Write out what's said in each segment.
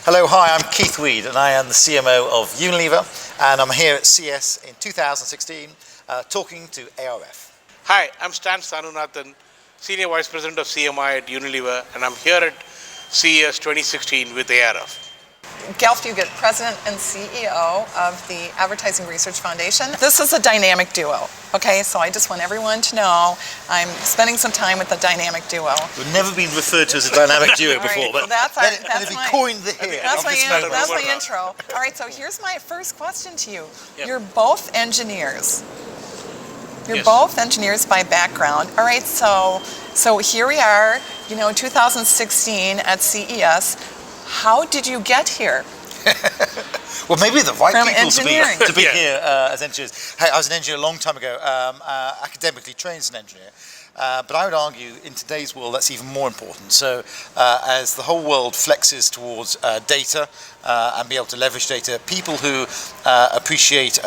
Hello, hi, I'm Keith Weed and I am the CMO of Unilever, and I'm here at CES in 2016 talking to ARF. Hi, I'm Sthanunathan, Senior Vice President of CMI at Unilever, and I'm here at CES 2016 with ARF. Gelf Fugit, President and CEO of the Advertising Research Foundation. This is a dynamic duo, okay? So I just want everyone to know I'm spending some time with the dynamic duo. We've never been referred to as a dynamic duo before, right, but that's my intro. All right, so here's my first question to you. Yep. You're both engineers. You're both engineers by background. All right, so here we are, 2016 at CES. How did you get here? Well, maybe the right From people to be yeah. here as engineers. Hey, I was an engineer a long time ago, academically trained as an engineer. But I would argue in today's world that's even more important. So as the whole world flexes towards data and be able to leverage data, people who appreciate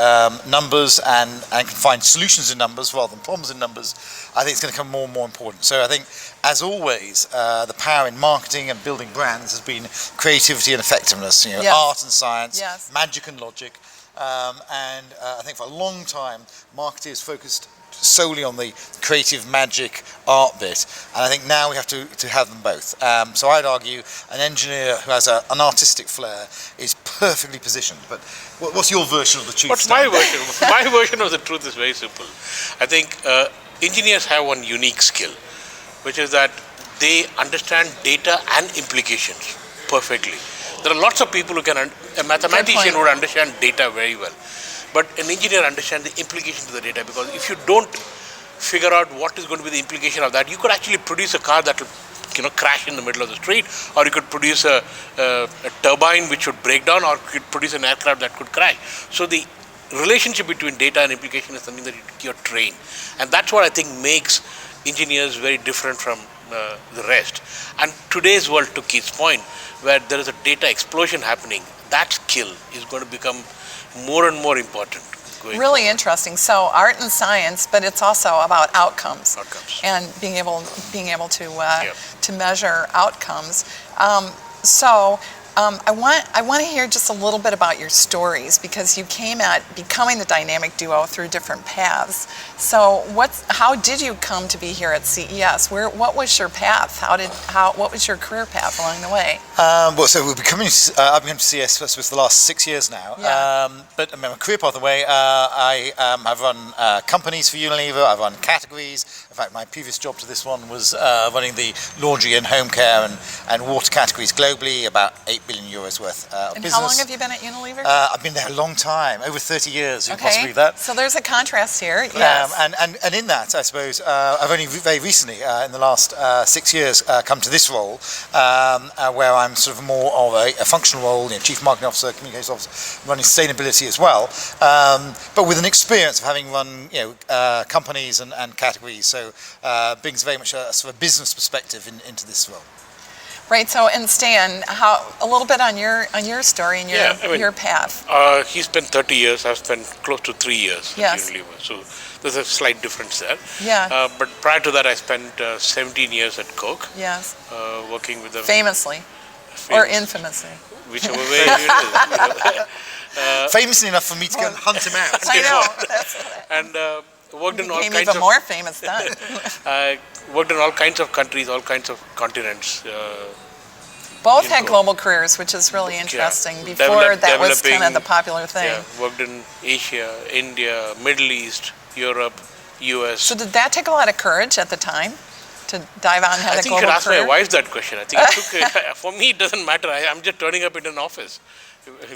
numbers and can find solutions in numbers rather than problems in numbers, I think it's going to become more and more important. So I think, as always, the power in marketing and building brands has been creativity and effectiveness, Yes. art and science, Yes. magic and logic. And I think for a long time, marketers focused solely on the creative magic art bit, and I think now we have to have them both. So I'd argue an engineer who has an artistic flair is perfectly positioned. But what's your version of the truth? What's my version? My version of the truth is very simple. I think engineers have one unique skill, which is that they understand data and implications perfectly. There are lots of people who can, a mathematician would understand data very well, but an engineer understands the implication to the data, because if you don't figure out what is going to be the implication of that, you could actually produce a car that will crash in the middle of the street, or you could produce a turbine which would break down, or you could produce an aircraft that could crash. So the relationship between data and implication is something that you're trained, and that's what I think makes engineers very different from the rest. And today's world, to Keith's point, where there is a data explosion happening, that skill is going to become more and more important. Really interesting. So art and science, but it's also about outcomes. And being able to measure outcomes. I want to hear just a little bit about your stories, because you came at becoming the dynamic duo through different paths. So how did you come to be here at CES? What was your path? What was your career path along the way? I've been to CES for the last 6 years now. Yeah. But my career path away, I have run companies for Unilever. I've run categories. In fact, my previous job to this one was running the laundry and home care and water categories globally, about 8 billion euros worth of business. And how long have you been at Unilever? I've been there a long time, over 30 years. You can possibly believe that. So there's a contrast here. Yes. And in that, I suppose, I've only very recently, in the last 6 years, come to this role, where I'm sort of more of a functional role, Chief Marketing Officer, Communications Officer, running sustainability as well, but with an experience of having run companies and categories. So brings very much a sort of business perspective into this role. Right. So, and Stan, a little bit on your story and your path. He spent 30 years. I've spent close to 3 years at Unilever. So there's a slight difference there. Yeah. But prior to that, I spent 17 years at Coke. Yes. Working with them. Famously. Or infamously. Whichever way it is. Famously enough for me to go and hunt him out. I know. And worked in all kinds even more famous then. Worked in all kinds of countries, all kinds of continents. Both had global careers, which is really interesting. Yeah. Before that was kind of the popular thing. Yeah, worked in Asia, India, Middle East, Europe, US. So did that take a lot of courage at the time to dive on and have a global career? I think you should ask my wife that question. I think it took, for me it doesn't matter. I'm just turning up in an office.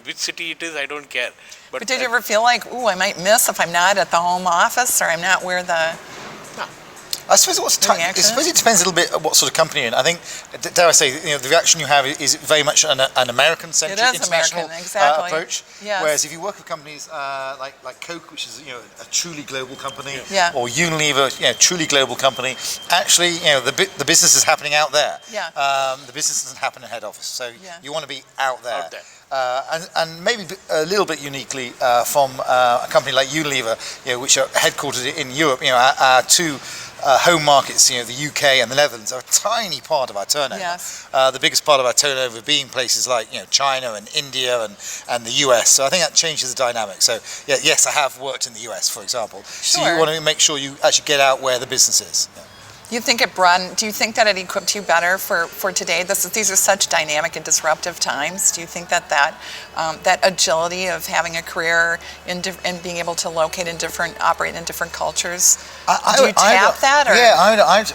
Which city it is, I don't care. But did you ever feel like, I might miss if I'm not at the home office, or I'm not where the... I suppose it depends a little bit on what sort of company you're in. I think, dare I say, the reaction you have is very much an American-centric, international approach. Yes. Whereas if you work with companies like Coke, which is a truly global company, or Unilever, truly global company, actually, the business is happening out there. Yeah. The business doesn't happen in head office, so you want to be out there. And maybe a little bit uniquely from a company like Unilever, which are headquartered in Europe. Our two home markets, the UK and the Netherlands, are a tiny part of our turnover. Yes. The biggest part of our turnover being places like China and India and the US. So I think that changes the dynamic. So yes, I have worked in the US, for example. Sure. So you want to make sure you actually get out where the business is. Yeah. Do you think that it equipped you better for today? These are such dynamic and disruptive times. Do you think that agility of having a career and being able to operate in different cultures, do you tap that? Or? Yeah,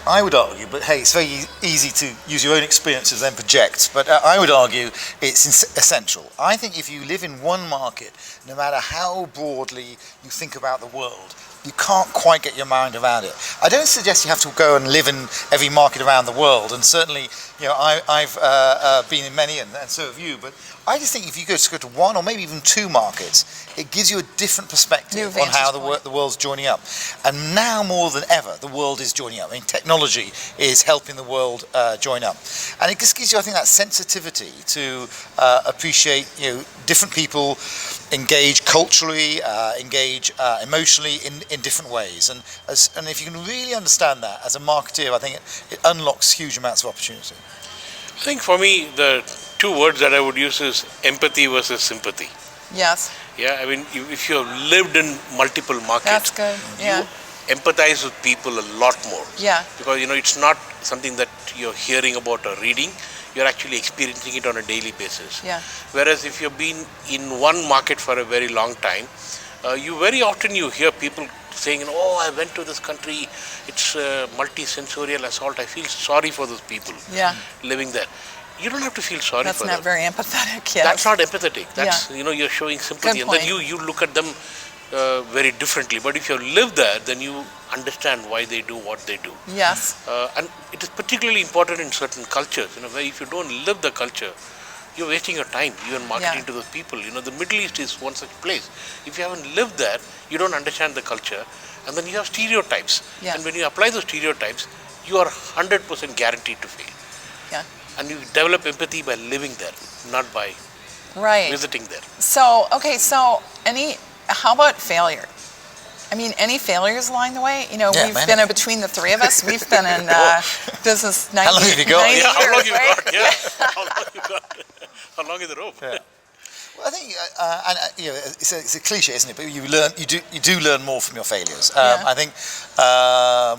I would argue, but hey, it's very easy to use your own experiences and project, but I would argue it's essential. I think if you live in one market, no matter how broadly you think about the world, you can't quite get your mind around it. I don't suggest you have to go and live in every market around the world, and certainly, I've been in many, and so have you, but I just think if you go to one or maybe even two markets, it gives you a different perspective on how the world's joining up. And now more than ever, the world is joining up. I mean, technology is helping the world join up. And it just gives you, I think, that sensitivity to appreciate, different people engage culturally, engage emotionally in different ways. And if you can really understand that as a marketeer, I think it unlocks huge amounts of opportunity. I think for me, the two words that I would use is empathy versus sympathy. Yes. Yeah, I mean, if you have lived in multiple markets, that's good. Yeah. You empathize with people a lot more. Yeah. Because, it's not something that you're hearing about or reading, you're actually experiencing it on a daily basis. Yeah. Whereas if you've been in one market for a very long time, very often you hear people saying, I went to this country, it's multi-sensorial assault, I feel sorry for those people living there. You don't have to feel sorry for them. That's not very empathetic, yes. That's not empathetic. That's, you're showing sympathy. And then you look at them very differently. But if you live there, then you understand why they do what they do. Yes. And it is particularly important in certain cultures, where if you don't live the culture, you're wasting your time, even marketing to those people. The Middle East is one such place. If you haven't lived there, you don't understand the culture. And then you have stereotypes. Yeah. And when you apply those stereotypes, you are 100% guaranteed to fail. Yeah. And you develop empathy by living there, not by visiting there. So, how about failure? I mean, any failures along the way? We've been between the three of us, we've been in business 90 years. How long have you got? Yeah, how long you right? got? Yeah. How long you got? How long is the rope? Yeah. Well, I think, it's a cliche, isn't it? But you do learn more from your failures. I think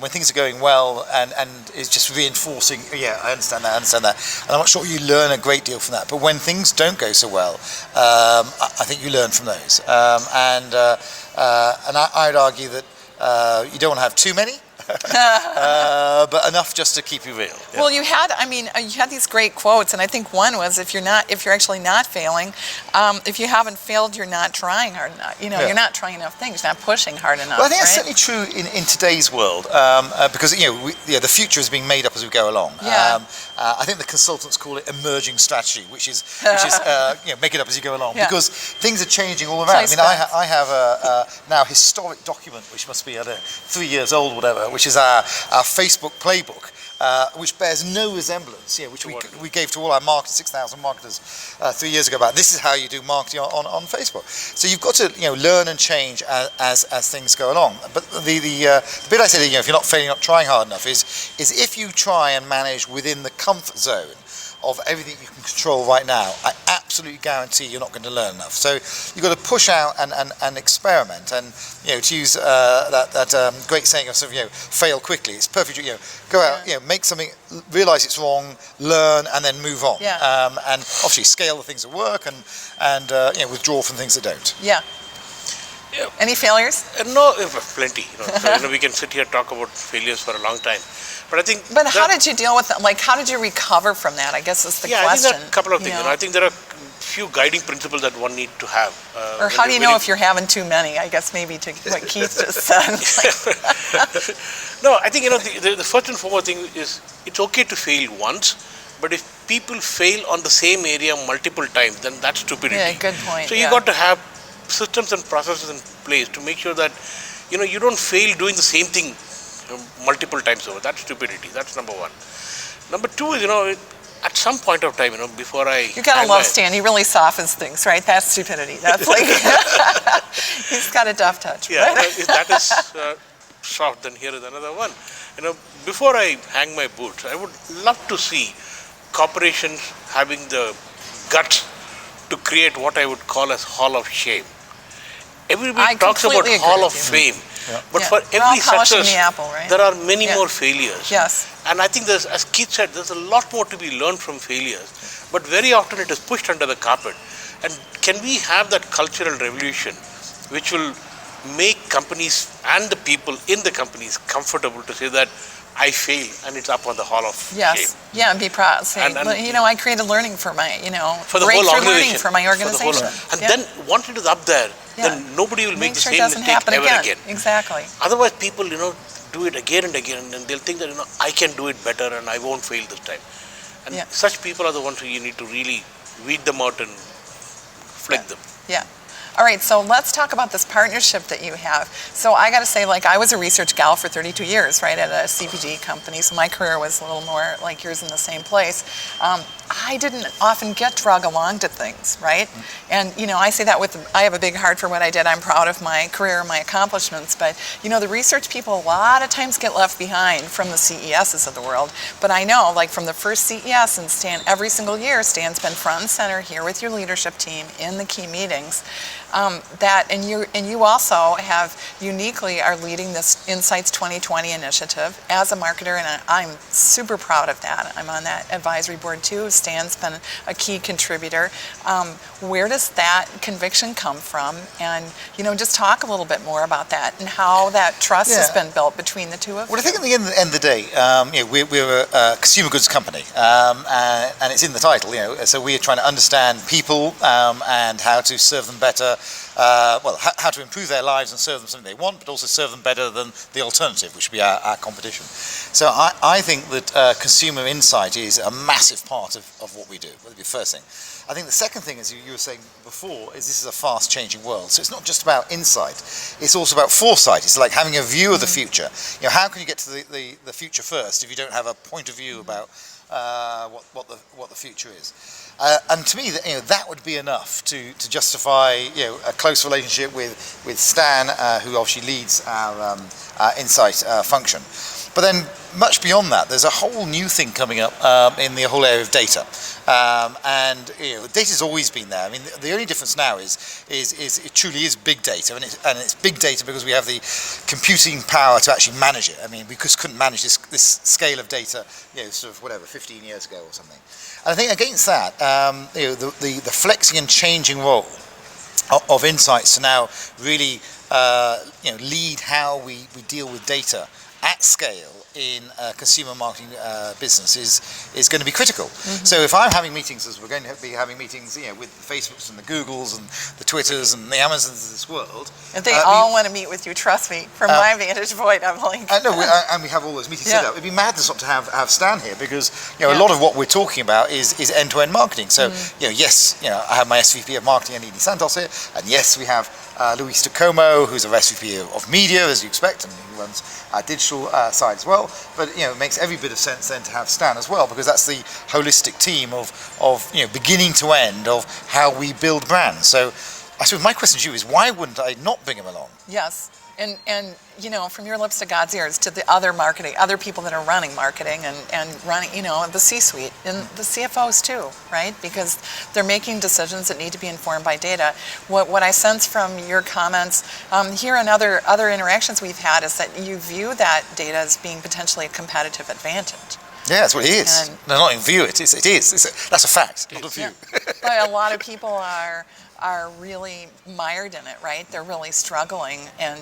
when things are going well and it's just reinforcing, I understand that, and I'm not sure you learn a great deal from that. But when things don't go so well, I think you learn from those. And I would argue that you don't want to have too many. But enough just to keep you real. Yeah. Well, you had these great quotes, and I think one was, if you're actually not failing, if you haven't failed, you're not trying hard enough. You're not trying enough things, you're not pushing hard enough. Well, I think that's certainly true in today's world, because the future is being made up as we go along. Yeah. I think the consultants call it emerging strategy, which is make it up as you go along, because things are changing all around. I have a now historic document which must be 3 years old, or whatever, which is our Facebook playbook, which bears no resemblance, which we gave to all our 6,000 marketers 3 years ago, about this is how you do marketing on Facebook. So you've got to learn and change as things go along. But the bit I said, if you're not failing, not trying hard enough, is if you try and manage within the comfort zone of everything you can control right now, I absolutely guarantee you're not going to learn enough. So you've got to push out and experiment, and to use that great saying of fail quickly. It's perfect. Go out, make something, realize it's wrong, learn, and then move on. Yeah. And obviously scale the things that work, and withdraw from things that don't. Yeah. Yeah. Any failures? No, plenty. So, we can sit here and talk about failures for a long time. But I think. But how did you deal with them? Like, how did you recover from that? I guess is the question. I think there are a couple of things. I think there are few guiding principles that one need to have. Or how do you know if you're having too many? I guess maybe to what Keith just said. No, I think the first and foremost thing is it's okay to fail once, but if people fail on the same area multiple times, then that's stupidity. Yeah, good point. So you got to have systems and processes in place to make sure that you don't fail doing the same thing multiple times over. That's stupidity. That's number one. Number two is at some point of time, before you gotta love Stan. He really softens things, right? That's stupidity. That's like he's got a deft touch. Yeah, that is soft, then here is another one. Before I hang my boots, I would love to see corporations having the guts to create what I would call as Hall of Shame. Everybody talks about Hall of Fame, but for every success, there are many more failures. Yes. And I think as Keith said, there's a lot more to be learned from failures, but very often it is pushed under the carpet. And can we have that cultural revolution which will make companies and the people in the companies comfortable to say that I fail and it's up on the Hall of Shame. Yeah, and be proud. Say, I created learning for my, for the whole organization. Learning for my organization. Then once it is up there, then nobody will make the same mistake ever again. Exactly. Otherwise, people, do it again and again, and they'll think that, I can do it better and I won't fail this time. And such people are the ones who you need to really weed them out and flag them. Yeah. All right, so let's talk about this partnership that you have. So I got to say, I was a research gal for 32 years, right, at a CPG company. So my career was a little more like yours in the same place. I didn't often get drug along to things, right? And, I say that I have a big heart for what I did. I'm proud of my career, my accomplishments. But, the research people a lot of times get left behind from the CESs of the world. But I know, from the first CES, and Stan, every single year, Stan's been front and center here with your leadership team in the key meetings. And you also have uniquely are leading this Insights 2020 initiative as a marketer, and I'm super proud of that. I'm on that advisory board too. Stan's been a key contributor. Where does that conviction come from? And just talk a little bit more about that and how that trust has been built between the two of you. Well, I think at the end of the day, we're a consumer goods company, and it's in the title. So we are trying to understand people and how to serve them better. How to improve their lives and serve them something they want, but also serve them better than the alternative, which would be our competition. So I think that consumer insight is a massive part of what we do. That'd be the first thing. I think the second thing, as you were saying before, is this is a fast-changing world. So it's not just about insight; it's also about foresight. It's like having a view of the future. How can you get to the future first if you don't have a point of view about what the future is? And to me, that would be enough to justify a close relationship with Stan, who obviously leads our insight function. But then, much beyond that, there's a whole new thing coming up in the whole area of data. And data's always been there. I mean, the only difference now is it truly is big data, and it's big data because we have the computing power to actually manage it. I mean, we just couldn't manage this scale of data, 15 years ago or something. And I think against that, the flexing and changing role of insights to now really lead how we deal with data at scale in consumer marketing business is going to be critical. Mm-hmm. So if I'm having meetings, as we're going to be having meetings, with the Facebooks and the Googles and the Twitters and the Amazons of this world, and they all want to meet with you. Trust me, from my vantage point, I'm like, and we have all those meetings set up. It'd be madness not to have Stan here because a lot of what we're talking about is end-to-end marketing. So yes, I have my SVP of marketing, Anini Santos here, and yes, we have Luis Tacomo, who's a SVP of media, as you expect, and he runs our digital side as well. But it makes every bit of sense then to have Stan as well, because that's the holistic team of beginning to end of how we build brands. So I suppose my question to you is, why wouldn't I not bring him along? Yes. And from your lips to God's ears to the other people that are running marketing and running, the C-suite and the CFOs too, right? Because they're making decisions that need to be informed by data. What I sense from your comments here and other interactions we've had is that you view that data as being potentially a competitive advantage. Yeah, that's what it is. No, not even view it. It is. That's a fact, not a view. Yeah. But a lot of people are really mired in it, right? They're really struggling and,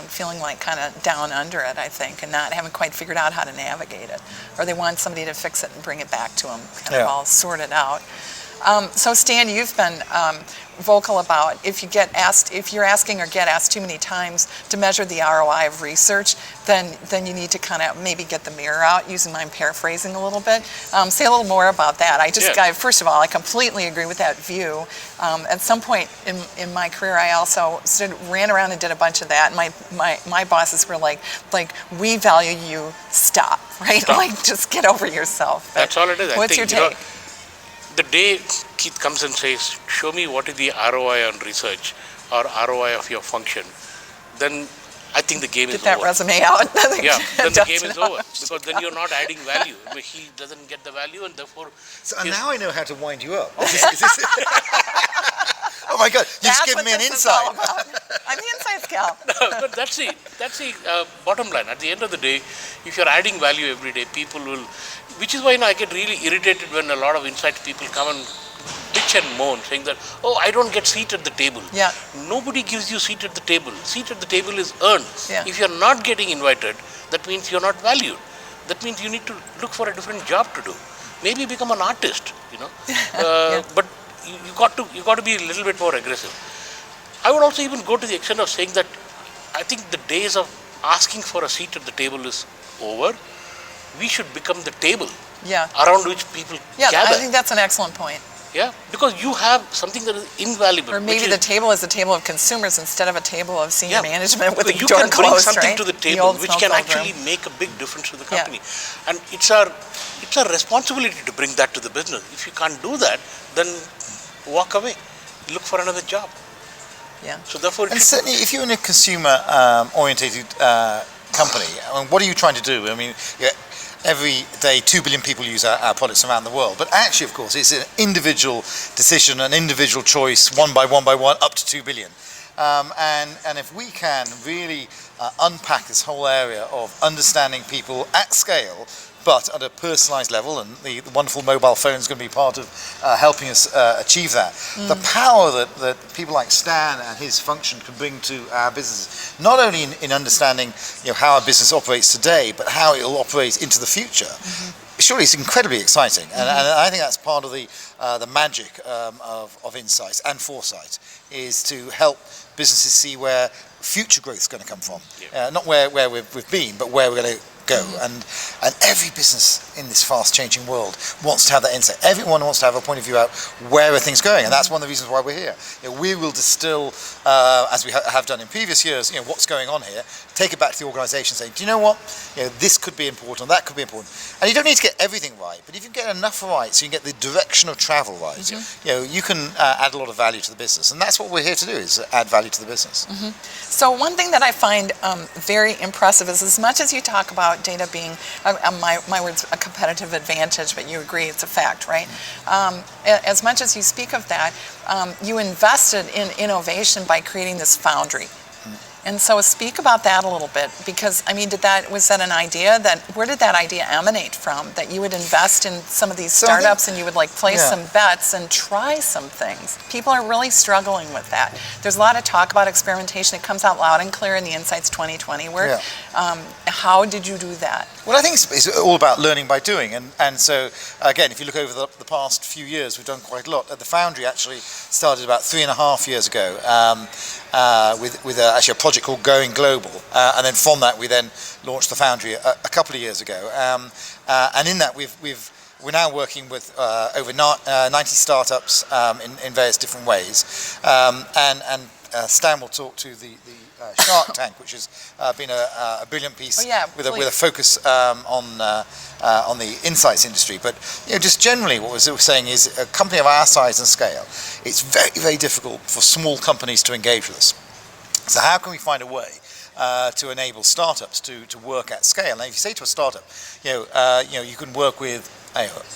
feeling like kind of down under it, I think, and haven't quite figured out how to navigate it. Or they want somebody to fix it and bring it back to them, kind of all sorted out. So Stan, you've been vocal about if you're asking or get asked too many times to measure the ROI of research, then you need to kind of maybe get the mirror out, using my paraphrasing a little bit. Say a little more about that. First of all, I completely agree with that view. At some point in my career, I also ran around and did a bunch of that. And my bosses were like, we value you, stop, right? Stop. Like, just get over yourself. But that's all it is. What's your take? The day Keith comes and says, show me what is the ROI on research or ROI of your function, then I think the game is Get that over. resume out. Yeah, then the game is over because then you're not adding value. But he doesn't get the value, and therefore. So now I know how to wind you up. Oh my God! You just given me an insight. I'm the insights gal. No, but that's the bottom line. At the end of the day, if you're adding value every day, people will. Which is why I get really irritated when a lot of insights people come and bitch and moan, saying that, oh, I don't get seat at the table. Yeah. Nobody gives you seat at the table. Seat at the table is earned. Yeah. If you're not getting invited, that means you're not valued. That means you need to look for a different job to do. Maybe become an artist, But you got to be a little bit more aggressive. I would also even go to the extent of saying that I think the days of asking for a seat at the table is over. We should become the table around which people gather. I think that's an excellent point. Yeah, because you have something that is invaluable. Or maybe the table is a table of consumers instead of a table of senior management with the you door can bring closed, something right? to the table which can actually make a big difference to the company. And it's our responsibility to bring that to the business. If you can't do that, then walk away. Look for another job. Yeah. So therefore, and certainly, if you're in a consumer-orientated company, what are you trying to do? I mean, every day 2 billion people use our products around the world, but actually, of course, it's an individual decision, an individual choice, one by one, up to 2 billion. And if we can really unpack this whole area of understanding people at scale, but at a personalized level, and the wonderful mobile phone is going to be part of helping us achieve that. The power that people like Stan and his function can bring to our business, not only in understanding how our business operates today, but how it will operate into the future. Surely it's incredibly exciting, and I think that's part of the magic of insights and foresight, is to help businesses see where future growth is going to come from. Not where we've been, but where we're going to go. And every business in this fast changing world wants to have that insight. Everyone wants to have a point of view out where are things going, and that's one of the reasons why we're here. We will distill, as we have done in previous years, what's going on here, take it back to the organisation, say, do you know what, this could be important, that could be important. And you don't need to get everything right, but if you get enough right, so you can get the direction of travel right, you can add a lot of value to the business, and that's what we're here to do, is add value to the business. So one thing that I find very impressive is, as much as you talk about data being, my words, a competitive advantage, but you agree it's a fact, right? As much as you speak of that, you invested in innovation by creating this foundry. And so speak about that a little bit, because, I mean, was that an idea where did that idea emanate from, that you would invest in some of these startups and you would place some bets and try some things? People are really struggling with that. There's a lot of talk about experimentation. It comes out loud and clear in the Insights 2020 work. How did you do that? Well, I think it's all about learning by doing. And so, again, if you look over the past few years, we've done quite a lot. The Foundry actually started about 3.5 years ago with actually a project called Going Global. And then from that, we then launched the Foundry a couple of years ago. And in that, we're now working with over 90 startups in various different ways. And Stan will talk to the Shark Tank, which has been a brilliant piece with a focus on the insights industry. But just generally, what we're saying is, a company of our size and scale, it's very, very difficult for small companies to engage with us. So how can we find a way to enable startups to work at scale? Now, if you say to a startup, you can work with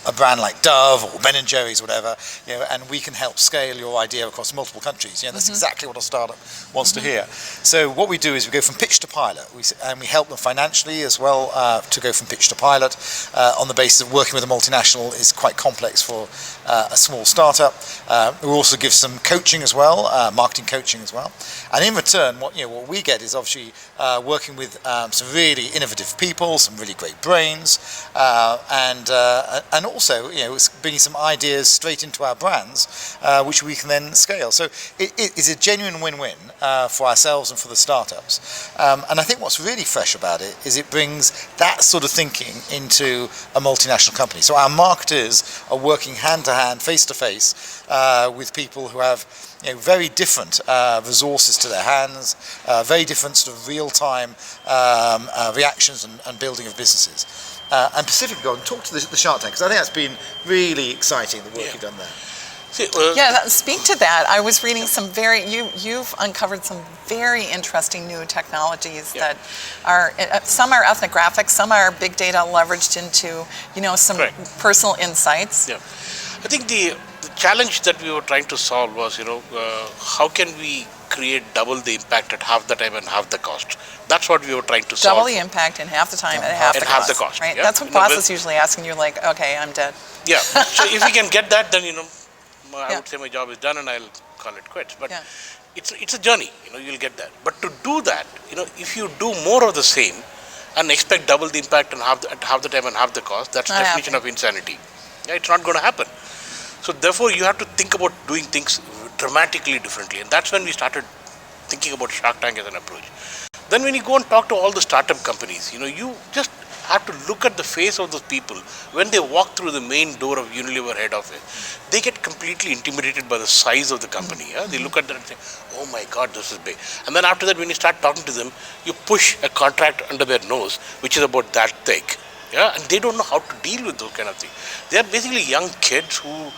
a brand like Dove or Ben & Jerry's or whatever, and we can help scale your idea across multiple countries. That's exactly what a startup wants to hear. So what we do is we go from pitch to pilot, and we help them financially as well to go from pitch to pilot on the basis of working with a multinational is quite complex for a small startup. We also give some coaching as well, marketing coaching as well. And in return, what we get is obviously working with some really innovative people, some really great brains, and also bringing some ideas straight into our brands, which we can then scale. So it is a genuine win-win for ourselves and for the startups. And I think what's really fresh about it is it brings that sort of thinking into a multinational company. So our marketers are working hand-to-hand, face-to-face with people who have very different resources to their hands, very different sort of real-time reactions and building of businesses. And specifically, go and talk to the Shark Tank, because I think that's been really exciting, the work you've done there. See, Speak to that. I was reading some you've uncovered some very interesting new technologies that are, some are ethnographic, some are big data leveraged into, some personal insights. Yeah. I think the challenge that we were trying to solve was, how can we create double the impact at half the time and half the cost? That's what we were trying to solve. Double the impact in half the time and half the cost. Right? Yeah? That's what boss is usually asking you, like, okay, I'm dead. Yeah. So if we can get that, then, I would say my job is done and I'll call it quits. But it's a journey, you'll get that. But to do that, if you do more of the same and expect double the impact and at half the time and half the cost, that's the definition of insanity. Yeah, it's not going to happen. So therefore, you have to think about doing things dramatically differently. And that's when we started thinking about Shark Tank as an approach. Then when you go and talk to all the startup companies, you just have to look at the face of those people. When they walk through the main door of Unilever head office, they get completely intimidated by the size of the company. Yeah? They look at that and say, oh my God, this is big. And then after that, when you start talking to them, you push a contract under their nose, which is about that thick. Yeah? And they don't know how to deal with those kind of things. They are basically young kids who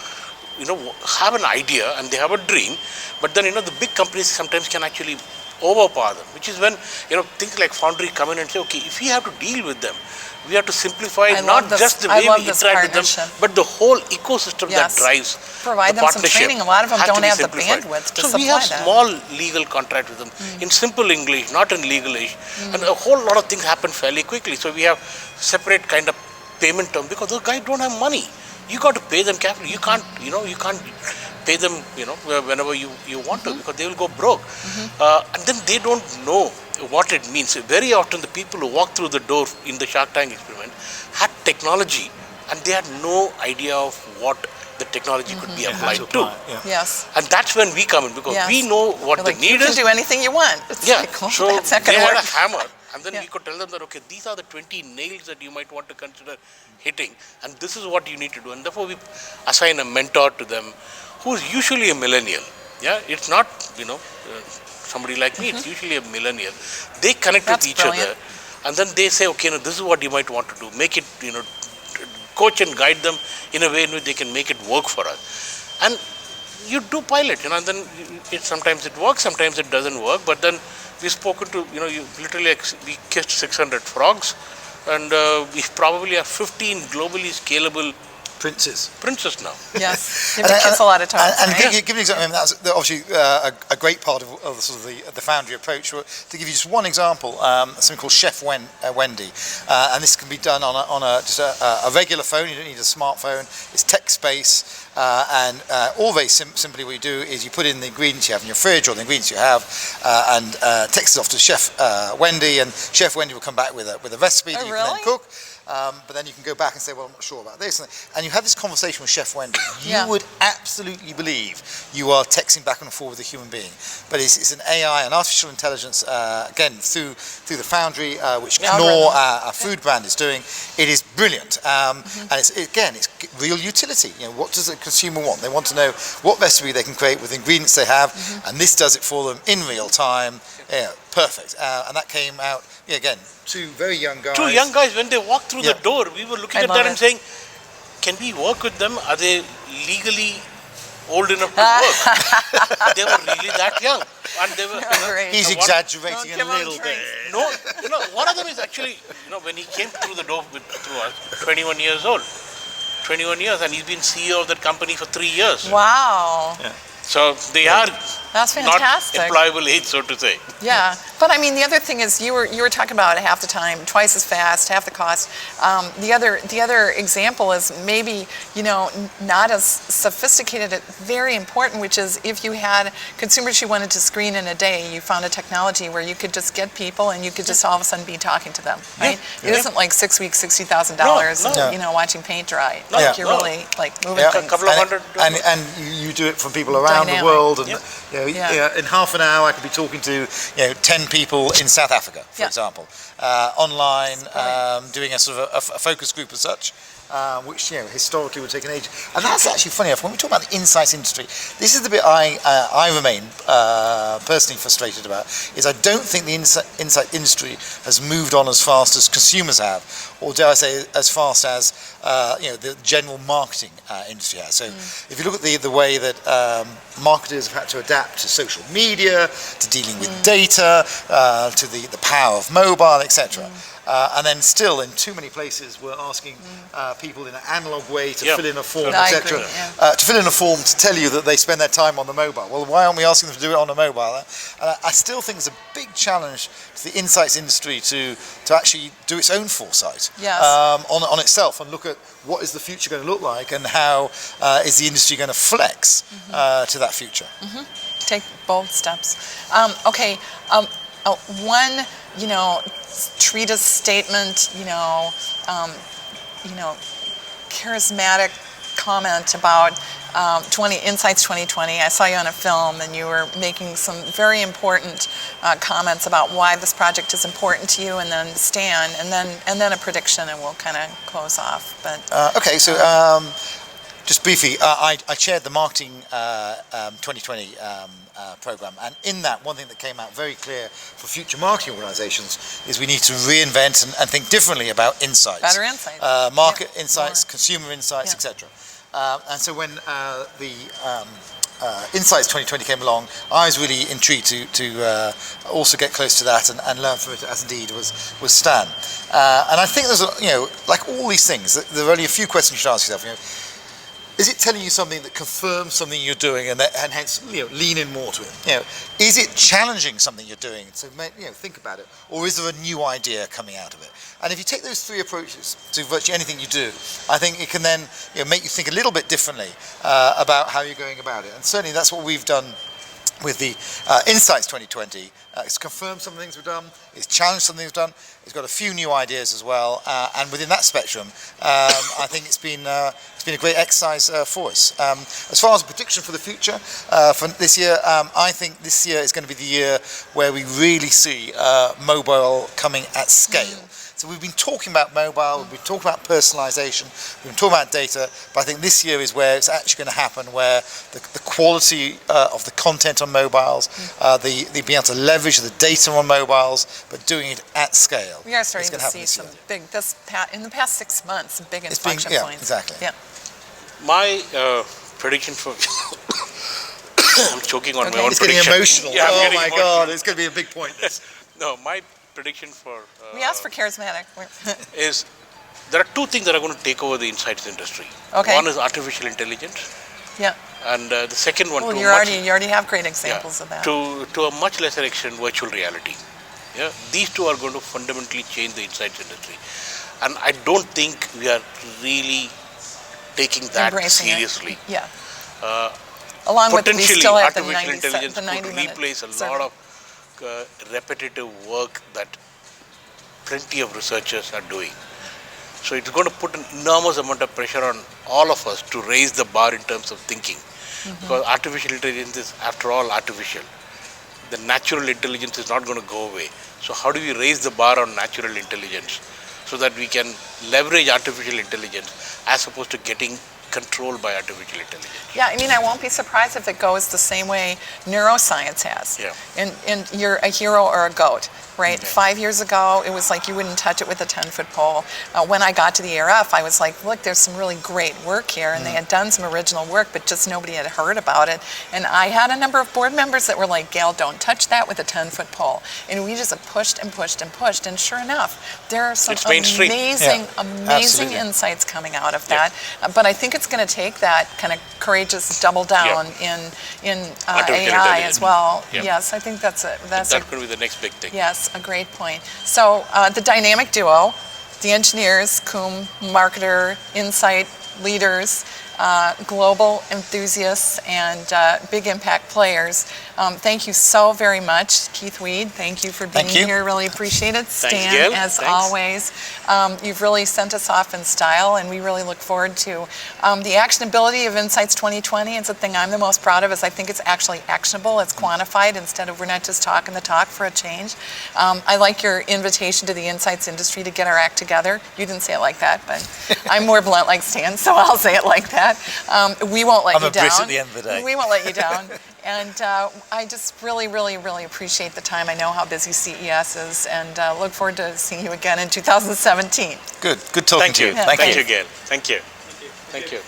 have an idea and they have a dream, but then, the big companies sometimes can actually overpower them, which is when, things like Foundry come in and say, okay, if we have to deal with them, we have to simplify not just the way we interact with them, but the whole ecosystem that drives Provide the them some training. A lot of them don't have the bandwidth to supply that. So we have small legal contract with them in simple English, not in legal-ish, and a whole lot of things happen fairly quickly. So we have separate kind of payment term because those guys don't have money. You got to pay them carefully. You can't pay them, whenever you want to, because they will go broke. And then they don't know what it means. Very often the people who walk through the door in the Shark Tank experiment had technology and they had no idea of what the technology could be applied to. Yes. And that's when we come in, because we know what the need is. You can do anything you want. It's like, well, so that's not going to they work. had a hammer. And then we could tell them that, okay, these are the 20 nails that you might want to consider hitting, and this is what you need to do. And therefore, we assign a mentor to them, who's usually a millennial. Yeah, it's not, somebody like me. It's usually a millennial. They connect with each other, and then they say, okay, this is what you might want to do. Make it, coach and guide them in a way in which they can make it work for us. And you do pilot, and then sometimes it works, sometimes it doesn't work. But then we've spoken to, you literally, we kissed 600 frogs, and we probably have 15 globally scalable princes now. Yes, you have to kiss a lot of times. And give an example. I mean, that's obviously a great part of sort of the Foundry approach. To give you just one example, something called Chef Wendy, and this can be done on just a regular phone. You don't need a smartphone. It's text-based, and all very simply what you do is you put in the ingredients you have in your fridge or the ingredients you have, and text it off to Chef Wendy, and Chef Wendy will come back with a recipe that you can then cook. But then you can go back and say, well, I'm not sure about this. And you have this conversation with Chef Wendy. You would absolutely believe you are texting back and forth with a human being. But it's an AI, an artificial intelligence, again, through the Foundry, which Knorr, our food brand, is doing. It is brilliant. And it's real utility. What does the consumer want? They want to know what recipe they can create with the ingredients they have, and this does it for them in real time. Yeah, perfect. And that came out, again, two very young guys. Two young guys, when they walked through the door, we were looking at that and saying, can we work with them? Are they legally old enough to work? They were really that young. And they were, he's exaggerating a little bit. No, one of them is actually, when he came through the door through us, 21 years old. 21 years, and he's been CEO of that company for 3 years. Wow. Yeah. So they are That's fantastic. not employable age, so to say. Yeah, but I mean, the other thing is you were talking about half the time, twice as fast, half the cost. The other example is maybe not as sophisticated, very important, which is if you had consumers you wanted to screen in a day, you found a technology where you could just get people and you could just all of a sudden be talking to them, right? It isn't like 6 weeks, $60,000, watching paint dry. You're really like moving things. A couple of hundred. And you do it from people around the world, and in half an hour I could be talking to 10 people in South Africa, for example, online, doing a sort of a focus group as such, which historically would take an age. And that's actually funny enough. When we talk about the insights industry, this is the bit I remain personally frustrated about. Is I don't think the insight industry has moved on as fast as consumers have, or dare I say, as fast as the general marketing industry has. So if you look at the way that marketers have had to adapt to social media, to dealing with data, to the power of mobile, etc. And then still, in too many places, we're asking people in an analog way to fill in a form, etc. To fill in a form to tell you that they spend their time on the mobile. Well, why aren't we asking them to do it on the mobile? And I still think it's a big challenge to the insights industry to actually do its own foresight on itself and look at what is the future going to look like and how is the industry going to flex to that future. Take bold steps. One, treatise statement, charismatic comment about Insights 2020. I saw you on a film and you were making some very important comments about why this project is important to you, and then Stan, and then a prediction, and we'll kind of close off. But just briefly, I chaired the Marketing 2020 program, and in that, one thing that came out very clear for future marketing organizations is we need to reinvent and think differently about insights. Better insights. Market insights, consumer insights, etc. And so when the Insights 2020 came along, I was really intrigued to also get close to that and learn from it, as indeed was Stan. And I think there's, like all these things, there are only a few questions you should ask yourself. Is it telling you something that confirms something you're doing, and hence lean in more to it? Is it challenging something you're doing? So think about it, or is there a new idea coming out of it? And if you take those three approaches to virtually anything you do, I think it can then make you think a little bit differently about how you're going about it. And certainly that's what we've done with the Insights 2020. It's confirmed some things we've done, it's challenged some things we've done, it's got a few new ideas as well, and within that spectrum, I think it's been a great exercise for us. As far as a prediction for the future, for this year, I think this year is going to be the year where we really see mobile coming at scale. So we've been talking about mobile, we've been talking about personalization, we've been talking about data, but I think this year is where it's actually going to happen, where the quality of the content on mobiles, the being able to leverage the data on mobiles, but doing it at scale. We are starting to see some big, in the past 6 months, big inflection points. Exactly. Yeah. My prediction for... I'm choking on my own it's prediction. Getting emotional. Yeah, oh my God, it's going to be a big point. No, my prediction for... we asked for charismatic. is there are two things that are going to take over the insights industry. Okay. One is artificial intelligence. Yeah. And the second one... Well, you already have great examples of that. To a much lesser extent, virtual reality. Yeah. These two are going to fundamentally change the insights industry. And I don't think we are really taking that seriously. Yeah. Along with, we still have artificial intelligence could replace a lot of repetitive work that plenty of researchers are doing. So it's going to put an enormous amount of pressure on all of us to raise the bar in terms of thinking. Because artificial intelligence is, after all, artificial. The natural intelligence is not going to go away. So how do we raise the bar on natural intelligence so that we can leverage artificial intelligence as opposed to getting controlled by artificial intelligence? Yeah, I won't be surprised if it goes the same way neuroscience has. Yeah. And you're a hero or a goat, right? 5 years ago, it was like you wouldn't touch it with a 10-foot pole. When I got to the ARF, I was like, look, there's some really great work here, and they had done some original work, but just nobody had heard about it. And I had a number of board members that were like, Gail, don't touch that with a 10-foot pole. And we just pushed and pushed and pushed, and sure enough, there are some amazing insights coming out of that. But I think it's going to take that kind of courageous double down in AI as well. Yeah. Yes, I think that's going to be the next big thing. Yes, a great point. So the dynamic duo, the engineers, cum marketer, insight leaders, global enthusiasts and big impact players. Thank you so very much, Keith Weed. Thank you for being here. Really appreciate it. Stan, Gail. as always, you've really sent us off in style, and we really look forward to the actionability of Insights 2020. It's the thing I'm the most proud of, is I think it's actually actionable. It's quantified instead of we're not just talking the talk for a change. I like your invitation to the Insights industry to get our act together. You didn't say it like that, but I'm more blunt like Stan, so I'll say it like that. We won't let you down. I'm a Brit at the end of the day. We won't let you down. And I just really, really, really appreciate the time. I know how busy CES is, and look forward to seeing you again in 2017. Good talking to you. Yeah, Thank you. Thank you, Gail. Thank you. Thank you.